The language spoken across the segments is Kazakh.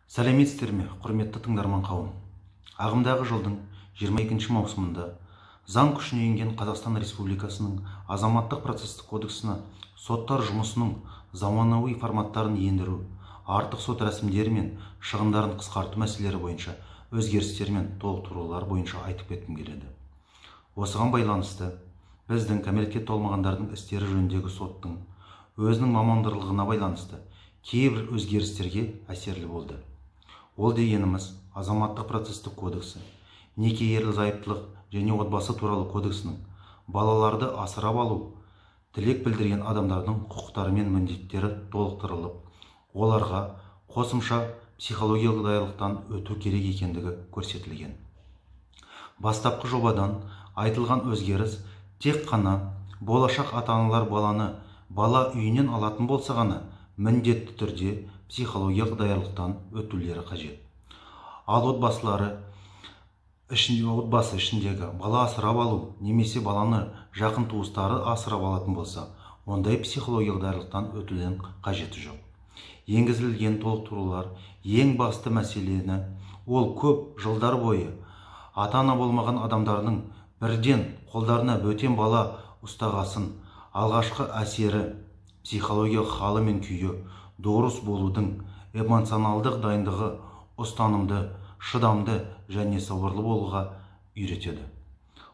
Сәлеметсіздер ме, құрметті тыңдарман қауым. Ағымдағы жылдың 22 маусымында заң күшіне енген Қазақстан Республикасының азаматтық процестік кодексіне соттар жұмысының заманауи форматтарын ендіру, артық сот рәсімдері мен шығындарын қысқарту мәселелері бойынша өзгерістер мен толықтырулар бойынша айтып кеткім келеді. Осыған байланысты біздің кәмелетке толмағандардың істері жөніндегі соттың өзінің мамандылығына байланысты кейбір өзгерістерге әсерлі болды. Ол дегеніміз азаматтық процестік кодексі, неке ерлі-зайыптылық және отбасы туралы кодексінің балаларды асырап алу, тілек білдірген адамдардың құқықтары мен міндеттері толықтырылып, оларға қосымша психологиялық даярлықтан өту керек екендігі көрсетілген. Бастапқы жобадан айтылған өзгеріс тек қана болашақ ата-аналар баланы бала үйінен алатын болса ғана міндетті түрде психологиялық даярлықтан өтулері қажет. Ал отбасы ішіндегі бала асырап алу немесе баланы жақын туыстары асырап алатын болса, ондай психологиялық даярлықтан өтуден қажеті жоқ. Енгізілген толықтырулар ең басты мәселені ол көп жылдар бойы ата-ана болмаған адамдардың бірден қолдарына бөтен бала ұстағасын алғашқы әсері, психологиялық халы мен күйі, дұрыс болудың эмоционалдық дайындығы, ұстанымды, шыдамды және сабырлы болуға үйретеді.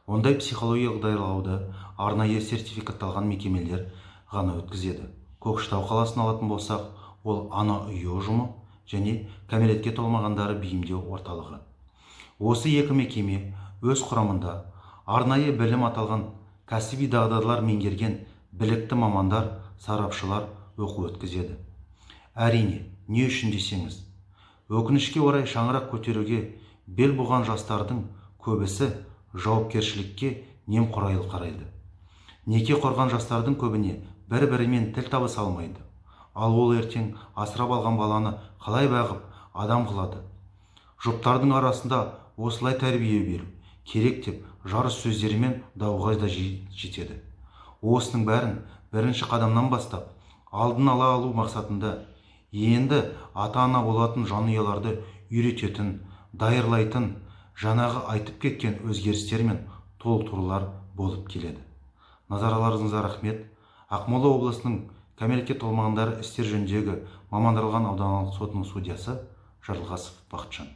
Ондай психологиялық даярлауды арнайы сертификатталған мекемелер ғана өткізеді. Көкшетау қаласын алатын болсақ, ол ана үйі ұжымы және кәмелетке толмағандары бейімдеу орталығы. Осы екі мекеме өз құрамында арнайы білім аталған кәсіби дағдылар меңгерген білікті мамандар, сарапшылар оқу өткізеді. Әрине, не үшін десеңіз, өкінішке орай шаңырақ көтеруге бел буған жастардың көбісі жауапкершілікке немқұрайлы қарайды. Неке құрған жастардың көбіне бір-бірімен тіл табыса алмайды. Ал ол ертең асырап алған баланы қалай бағып адам қылады? Жұптардың арасында осылай тәрбие беру керек деп жарыс сөздерімен дауға да жетеді. Осының бәрін бірінші қадамнан бастап алдын ала алу мақсатында енді ата-ана болатын жанұяларды үйрететін, даярлайтын, жаңағы айтып кеткен өзгерістер мен толықтырулар болып келеді. Назарларыңызға рахмет. Ақмола облысының кәмелетке толмағандар істер жөніндегі мамандырылған аудандық сотының судьясы Жарылғасов Бақытжан.